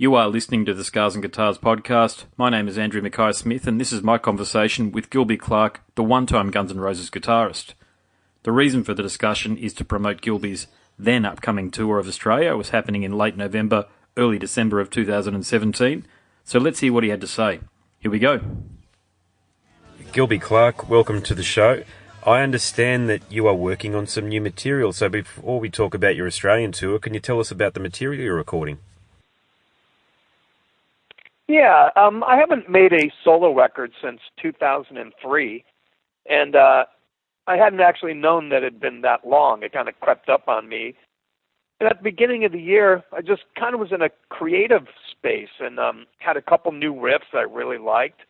You are listening to the Scars and Guitars podcast. My name is Andrew Mackay-Smith, and this is my conversation with Gilby Clarke, the one-time Guns N' Roses guitarist. The reason for the discussion is to promote Gilby's then upcoming tour of Australia. It was happening in late November, early December of 2017. So let's hear what he had to say. Here we go. Gilby Clarke, welcome to the show. I understand that you are working on some new material, so before we talk about your Australian tour, can you tell us about the material you're recording? Yeah, I haven't made a solo record since 2003, and I hadn't actually known that it had been that long. It kind of crept up on me. And at the beginning of the year, I just kind of was in a creative space and had a couple new riffs I really liked,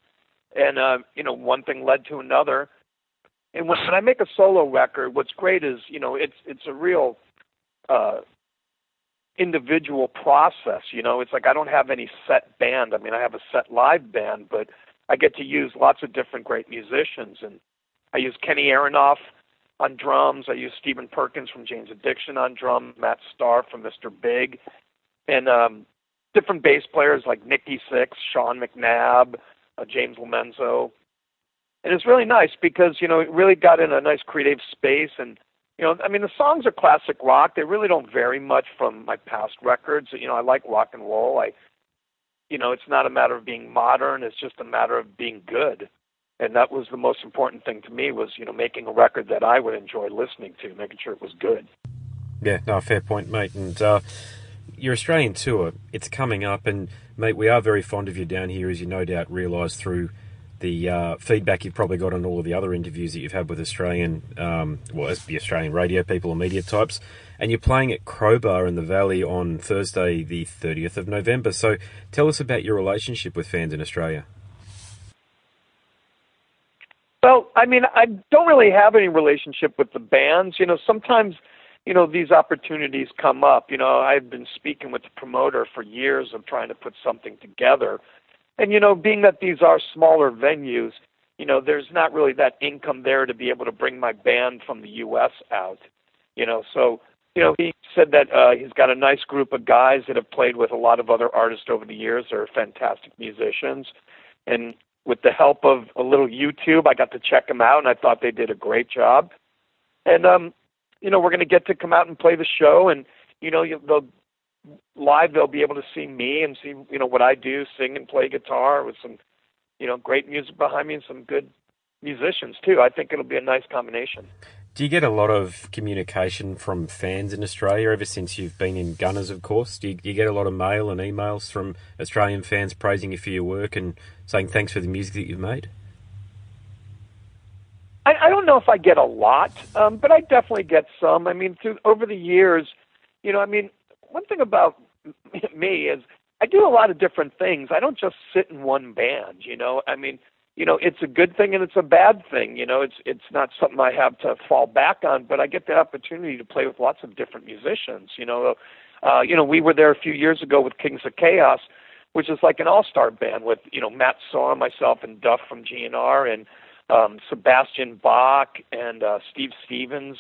and one thing led to another. And when I make a solo record, what's great is, it's a real individual process. It's like I don't have any set band. I mean, I have a set live band, but I get to use lots of different great musicians. And I use Kenny Aronoff on drums. I use Stephen Perkins from Jane's Addiction on drums, Matt Starr from Mr. Big, and different bass players like Nicky Sixx, Sean McNabb, James Lomenzo. And it's really nice because, it really got in a nice creative space. And, the songs are classic rock. They really don't vary much from my past records. I like rock and roll. It's not a matter of being modern. It's just a matter of being good. And that was the most important thing to me was, making a record that I would enjoy listening to, making sure it was good. Yeah, no, fair point, mate. And your Australian tour, it's coming up. And, mate, we are very fond of you down here, as you no doubt realise through the feedback you've probably got on all of the other interviews that you've had with Australian, the Australian radio people or media types, and you're playing at Crowbar in the Valley on Thursday, the 30th of November. So tell us about your relationship with fans in Australia. Well, I don't really have any relationship with the bands. Sometimes, these opportunities come up. I've been speaking with the promoter for years of trying to put something together. And, being that these are smaller venues, there's not really that income there to be able to bring my band from the U.S. out. So, he said that he's got a nice group of guys that have played with a lot of other artists over the years. They're fantastic musicians. And with the help of a little YouTube, I got to check them out, and I thought they did a great job. And, we're going to get to come out and play the show, and, they'll be able to see me and see, what I do, sing and play guitar with some, great music behind me and some good musicians too. I think it'll be a nice combination. Do you get a lot of communication from fans in Australia ever since you've been in Gunners, of course? Do you get a lot of mail and emails from Australian fans praising you for your work and saying thanks for the music that you've made? I don't know if I get a lot, but I definitely get some. Over the years, one thing about me is I do a lot of different things. I don't just sit in one band, it's a good thing and it's a bad thing. It's not something I have to fall back on, but I get the opportunity to play with lots of different musicians. We were there a few years ago with Kings of Chaos, which is like an all-star band with, Matt Sorum, myself, and Duff from GNR, and Sebastian Bach and Steve Stevens.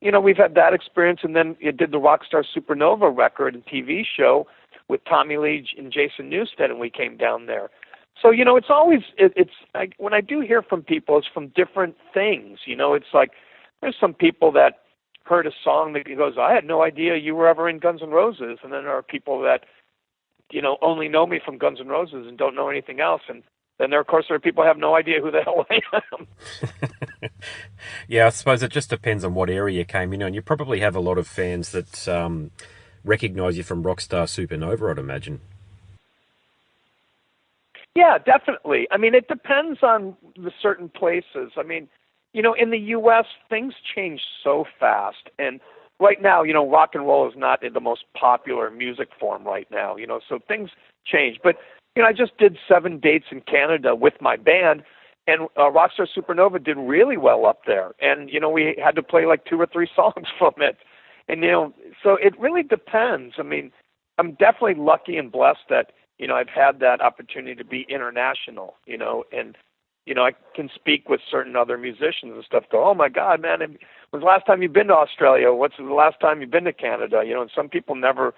We've had that experience, and then it did the Rockstar Supernova record and TV show with Tommy Lee and Jason Newsted, and we came down there. So, it's always, when I do hear from people, it's from different things. It's like there's some people that heard a song that goes, I had no idea you were ever in Guns N' Roses, and then there are people that, only know me from Guns N' Roses and don't know anything else, and then there are people who have no idea who the hell I am. Yeah, I suppose it just depends on what area you came in, and you probably have a lot of fans that recognise you from Rockstar Supernova, I'd imagine. Yeah, definitely. It depends on the certain places. In the U.S., things change so fast, and right now, rock and roll is not the most popular music form right now, so things change. But I just did 7 dates in Canada with my band, and Rockstar Supernova did really well up there. And, we had to play like 2 or 3 songs from it. And, so it really depends. I'm definitely lucky and blessed that, I've had that opportunity to be international, and, I can speak with certain other musicians and stuff, go, oh, my God, man, when's the last time you've been to Australia? What's the last time you've been to Canada? And some people never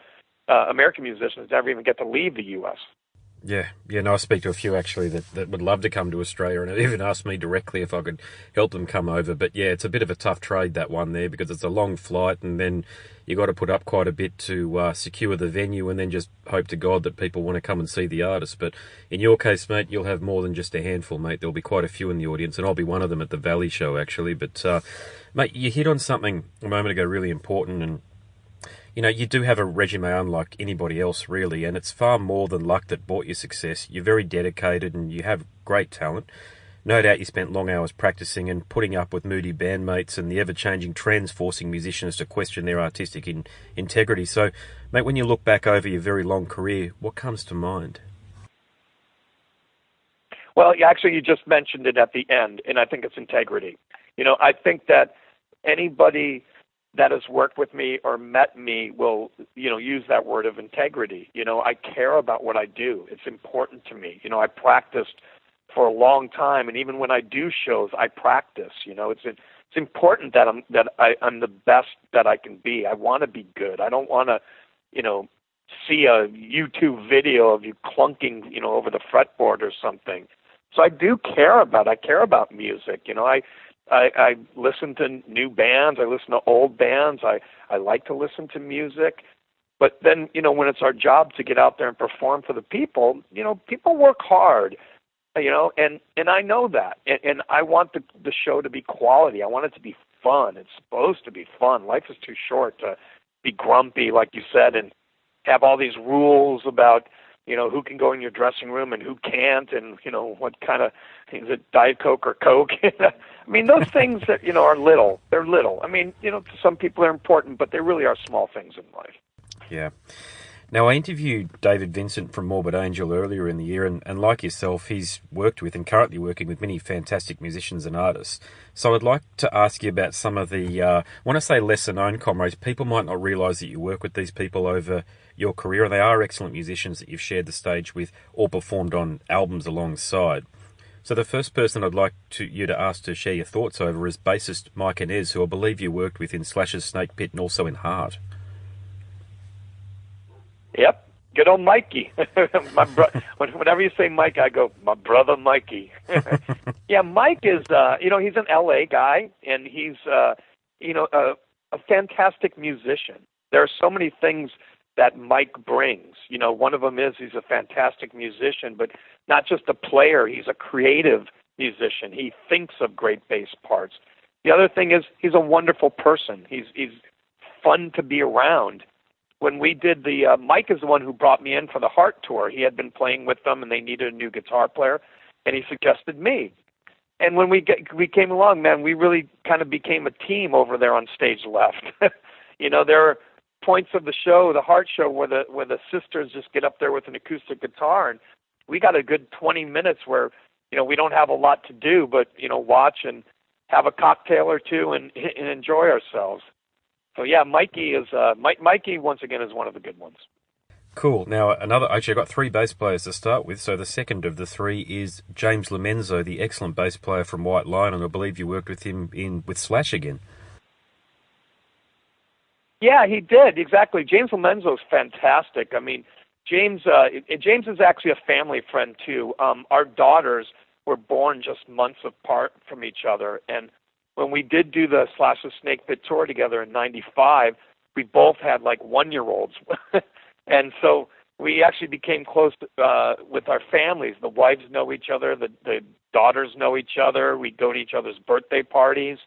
American musicians never even get to leave the U.S. Yeah, no, I speak to a few actually that would love to come to Australia and have even asked me directly if I could help them come over. But yeah, it's a bit of a tough trade, that one there, because it's a long flight and then you got to put up quite a bit to secure the venue and then just hope to God that people want to come and see the artist. But in your case, mate, you'll have more than just a handful, mate. There'll be quite a few in the audience, and I'll be one of them at the Valley show actually. But mate, you hit on something a moment ago really important, and you know, you do have a resume unlike anybody else, really, and it's far more than luck that brought you success. You're very dedicated and you have great talent. No doubt you spent long hours practicing and putting up with moody bandmates and the ever-changing trends forcing musicians to question their artistic integrity. So, mate, when you look back over your very long career, what comes to mind? Well, actually, you just mentioned it at the end, and I think it's integrity. You know, I think that anybody that has worked with me or met me will, you know, use that word of integrity. You know, I care about what I do. It's important to me. You know, I practiced for a long time, and even when I do shows, I practice. You know, it's important that I'm the best that I can be. I want to be good. I don't want to, you know, see a YouTube video of you clunking, you know, over the fretboard or something. So I care about music. You know, I listen to new bands. I listen to old bands. I like to listen to music. But then, you know, when it's our job to get out there and perform for the people, you know, people work hard, you know, and I know that. And I want the show to be quality. I want it to be fun. It's supposed to be fun. Life is too short to be grumpy, like you said, and have all these rules about, you know, who can go in your dressing room and who can't, and, you know, what kind of, is it Diet Coke or Coke? I mean, those things that, you know, are little. They're little. I mean, you know, to some people they're important, but they really are small things in life. Yeah. Now, I interviewed David Vincent from Morbid Angel earlier in the year, and like yourself, he's worked with and currently working with many fantastic musicians and artists. So I'd like to ask you about some of the, when I say lesser-known comrades, people might not realise that you work with these people over your career, and they are excellent musicians that you've shared the stage with or performed on albums alongside. So the first person I'd like you to ask to share your thoughts over is bassist Mike Inez, who I believe you worked with in Slash's Snake Pit and also in Heart. Yep, good old Mikey. Whenever you say Mike, I go, my brother Mikey. Yeah, Mike is, you know, he's an L.A. guy, and he's, you know, a fantastic musician. There are so many things that Mike brings. You know, one of them is he's a fantastic musician, but not just a player. He's a creative musician. He thinks of great bass parts. The other thing is he's a wonderful person. He's fun to be around. When we did Mike is the one who brought me in for the Heart tour. He had been playing with them, and they needed a new guitar player, and he suggested me. And when we came along, man, we really kind of became a team over there on stage left. You know, there are points of the show, the Heart show, where the sisters just get up there with an acoustic guitar, and we got a good 20 minutes where, you know, we don't have a lot to do, but, you know, watch and have a cocktail or two and enjoy ourselves. So yeah, Mikey once again is one of the good ones. Cool. Now actually I've got three bass players to start with. So the second of the three is James Lomenzo, the excellent bass player from White Lion, and I believe you worked with him with Slash again. Yeah, he did, exactly. James Lomenzo's fantastic. I mean, James is actually a family friend too. Our daughters were born just months apart from each other, and when we did do the Slash's Snake Pit tour together in '95, we both had like 1-year-olds. And so we actually became close with our families. The wives know each other, the daughters know each other. We go to each other's birthday parties.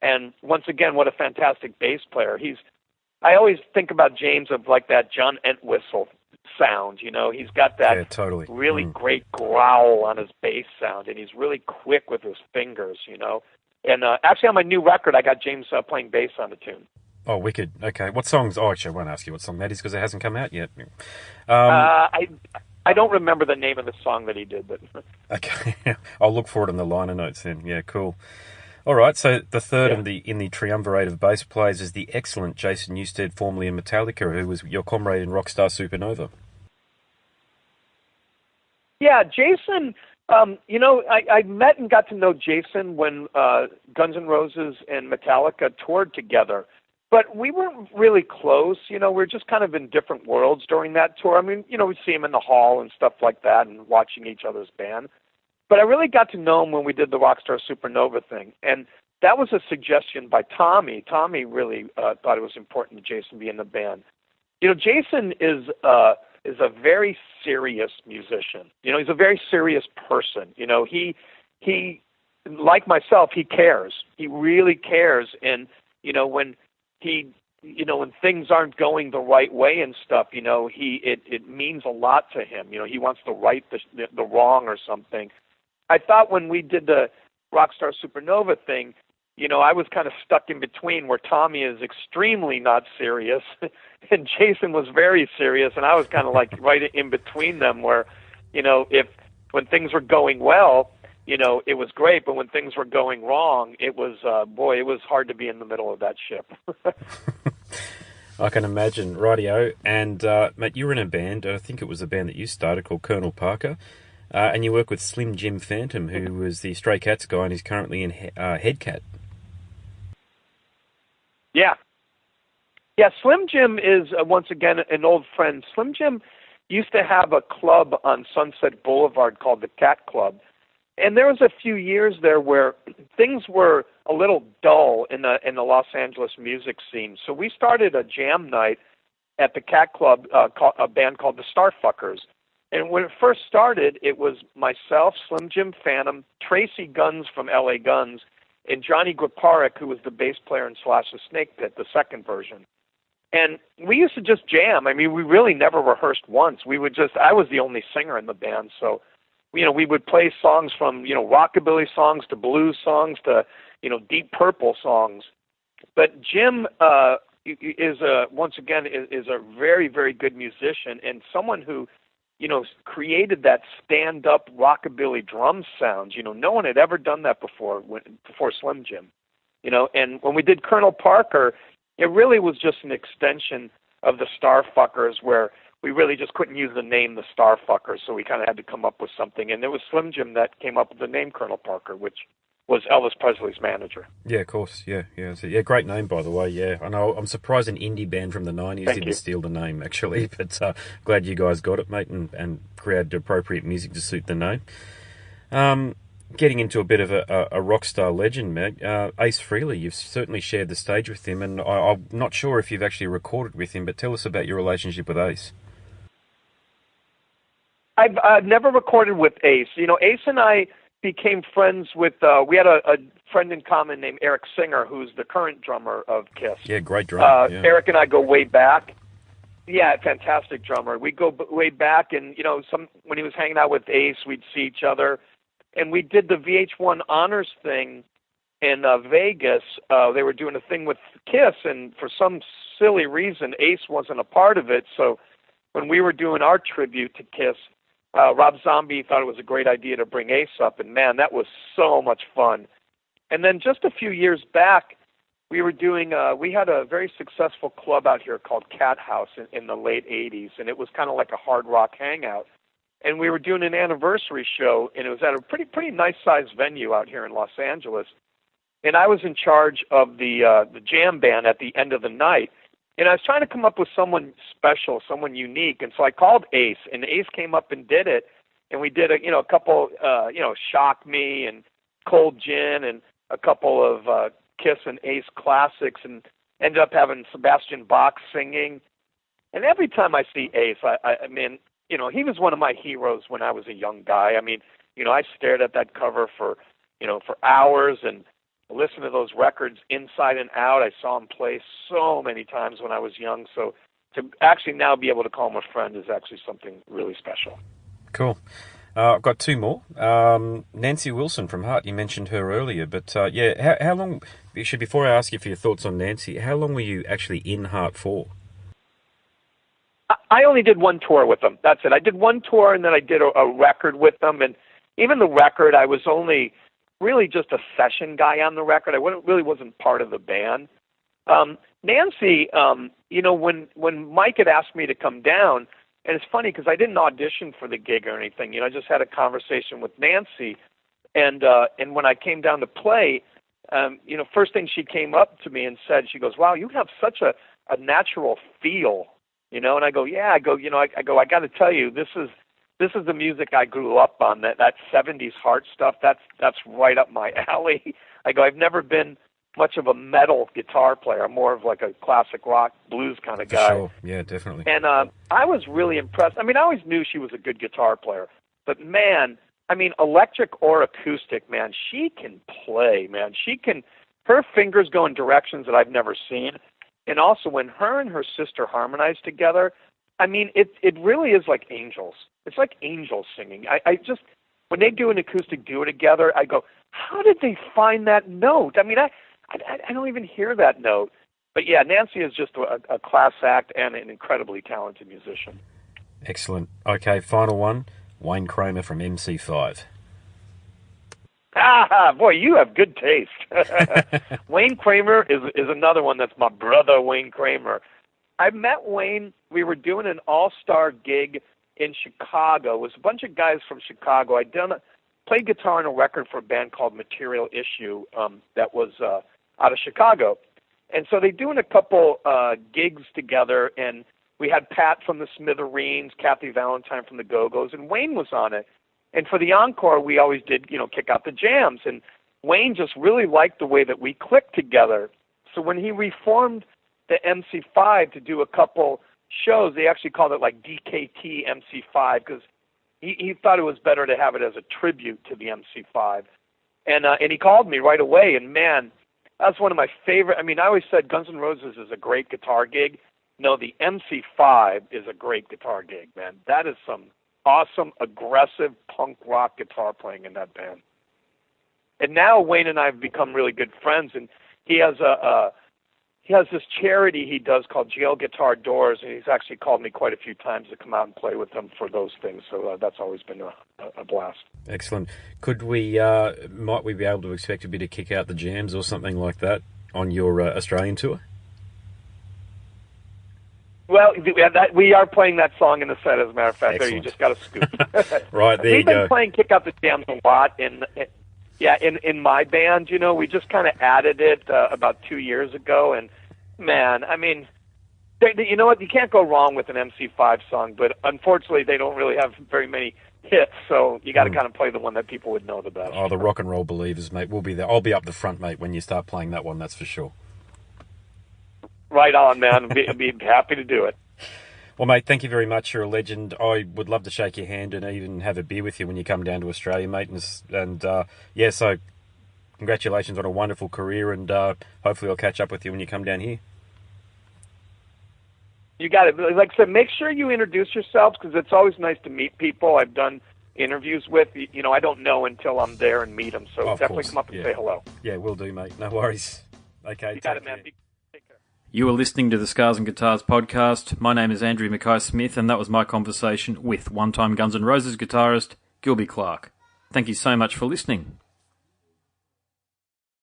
And once again, what a fantastic bass player. I always think about James of like that John Entwistle sound, you know. He's got that really great growl on his bass sound, and he's really quick with his fingers, you know. And actually, on my new record, I got James playing bass on the tune. Oh, wicked. Okay. What songs? Oh, actually, I won't ask you what song that is because it hasn't come out yet. I don't remember the name of the song that he did, but... Okay. I'll look for it in the liner notes then. Yeah, cool. All right, so the third in the triumvirate of bass players is the excellent Jason Newsted, formerly in Metallica, who was your comrade in Rockstar Supernova. Yeah, Jason... you know, I met and got to know Jason when Guns N' Roses and Metallica toured together. but we weren't really close. We were just kind of in different worlds during that tour. I mean, we'd see him in the hall and stuff like that and watching each other's band. But I really got to know him when we did the Rockstar Supernova thing. And that was a suggestion by Tommy. Tommy really thought it was important that Jason be in the band. Jason is a very serious musician. He's a very serious person. He like myself, he cares. He really cares. And, when when things aren't going the right way and stuff, it means a lot to him. He wants to right the wrong or something. I thought when we did the Rockstar Supernova thing, I was kind of stuck in between where Tommy is extremely not serious and Jason was very serious, and I was kind of like right in between them where, when things were going well, it was great, but when things were going wrong, it was, it was hard to be in the middle of that ship. I can imagine. Rightio. And, mate, you were in a band, I think it was a band that you started called Colonel Parker, and you work with Slim Jim Phantom, who was the Stray Cats guy and is currently in Headcat. Yeah. Yeah, Slim Jim is, once again, an old friend. Slim Jim used to have a club on Sunset Boulevard called the Cat Club. And there was a few years there where things were a little dull in the Los Angeles music scene. So we started a jam night at the Cat Club, a band called the Starfuckers. And when it first started, it was myself, Slim Jim Phantom, Tracy Guns from LA Guns, and Johnny Griparek, who was the bass player in Slash the Snake Pit, the second version. And we used to just jam. I mean, we really never rehearsed once. I was the only singer in the band, so we would play songs from, rockabilly songs to blues songs to, Deep Purple songs. But Jim once again, is a very, very good musician and someone who, created that stand-up rockabilly drum sounds. No one had ever done that before Slim Jim. And when we did Colonel Parker, it really was just an extension of the Starfuckers where we really just couldn't use the name the Starfuckers, so we kind of had to come up with something. And it was Slim Jim that came up with the name Colonel Parker, which was Elvis Presley's manager. Yeah, of course. Yeah. Great name, by the way. Yeah, I know. I'm surprised an indie band from the 90s didn't steal the name, actually. But glad you guys got it, mate, and created appropriate music to suit the name. Getting into a bit of a rock star legend, mate, Ace Frehley. You've certainly shared the stage with him, and I'm not sure if you've actually recorded with him, but tell us about your relationship with Ace. I've never recorded with Ace. Ace and I became friends with, we had a friend in common named Eric Singer, who's the current drummer of Kiss. Yeah, great drummer. Eric and I go way back. Yeah, fantastic drummer. We go way back, and, when he was hanging out with Ace, we'd see each other. And we did the VH1 Honors thing in Vegas. They were doing a thing with Kiss, and for some silly reason, Ace wasn't a part of it. So when we were doing our tribute to Kiss, Rob Zombie thought it was a great idea to bring Ace up, and man, that was so much fun. And then just a few years back, we were doing, we had a very successful club out here called Cat House in the late 80s, and it was kind of like a hard rock hangout. And we were doing an anniversary show, and it was at a pretty nice-sized venue out here in Los Angeles. And I was in charge of the jam band at the end of the night. And I was trying to come up with someone special, someone unique. And so I called Ace, and Ace came up and did it. And we did a couple, Shock Me and Cold Gin and a couple of Kiss and Ace classics, and ended up having Sebastian Bach singing. And every time I see Ace, I mean, he was one of my heroes when I was a young guy. I mean, I stared at that cover for hours and listened to those records inside and out. I saw him play so many times when I was young. So to actually now be able to call him a friend is actually something really special. Cool. I've got two more. Nancy Wilson from Heart, you mentioned her earlier, but how long, before I ask you for your thoughts on Nancy, how long were you actually in Heart for? I only did one tour with them. That's it. I did one tour, and then I did a record with them. And even the record, I was only really just a session guy on the record. I really wasn't part of the band. Nancy, when Mike had asked me to come down, and it's funny because I didn't audition for the gig or anything. I just had a conversation with Nancy, and when I came down to play, first thing she came up to me and said, she goes, "Wow, you have such a natural feel," and I go, "Yeah," I go, I got to tell you, this is the music I grew up on, that 70s heart stuff. That's right up my alley. I go, I've never been much of a metal guitar player. I'm more of like a classic rock blues kind of guy. For sure. Yeah, definitely. And I was really impressed. I mean, I always knew she was a good guitar player, but man, I mean, electric or acoustic, man, she can play, man. Her fingers go in directions that I've never seen. And also when her and her sister harmonize together, I mean, it really is like angels. It's like angels singing. I just, when they do an acoustic duo together, I go, how did they find that note? I mean, I don't even hear that note. But yeah, Nancy is just a class act and an incredibly talented musician. Excellent. Okay, final one. Wayne Kramer from MC5. Boy, you have good taste. Wayne Kramer is another one that's my brother, Wayne Kramer. I met Wayne. We were doing an all-star gig in Chicago. It was a bunch of guys from Chicago. I'd played guitar on a record for a band called Material Issue that was out of Chicago. And so they're doing a couple gigs together, and we had Pat from the Smithereens, Kathy Valentine from the Go-Go's, and Wayne was on it. And for the encore, we always did, kick out the jams. And Wayne just really liked the way that we clicked together. So when he reformed the MC5 to do a couple shows, they actually called it like DKT MC5 because he thought it was better to have it as a tribute to the MC5. And he called me right away, and man, that's one of my favorite. I mean, I always said Guns N' Roses is a great guitar gig. No, the MC5 is a great guitar gig, man. That is some awesome, aggressive punk rock guitar playing in that band. And now Wayne and I have become really good friends, and he has this charity he does called Jail Guitar Doors, and he's actually called me quite a few times to come out and play with him for those things. So that's always been a blast. Excellent. Could might we be able to expect a bit of kick out the jams or something like that on your Australian tour? Well, we are playing that song in the set, as a matter of fact. Excellent. There, you just got to scoop. Right, there you go. We've been playing Kick Out the Jams a lot in my band. We just kind of added it about 2 years ago, and man, I mean, you know what? You can't go wrong with an MC5 song, but unfortunately, they don't really have very many hits, so you got to kind of play the one that people would know the best. Oh, the rock and roll believers, mate. We'll be there. I'll be up the front, mate, when you start playing that one, that's for sure. Right on, man. Be happy to do it. Well, mate, thank you very much. You're a legend. I would love to shake your hand and even have a beer with you when you come down to Australia, mate. And so congratulations on a wonderful career, and hopefully I'll catch up with you when you come down here. You got it. Like I said, make sure you introduce yourselves because it's always nice to meet people I've done interviews with. I don't know until I'm there and meet them, so definitely come up and say hello. Yeah, will do, mate. No worries. Okay, you got it, man. Take care. You are listening to the Scars and Guitars podcast. My name is Andrew Mackay-Smith, and that was my conversation with one-time Guns N' Roses guitarist Gilby Clarke. Thank you so much for listening.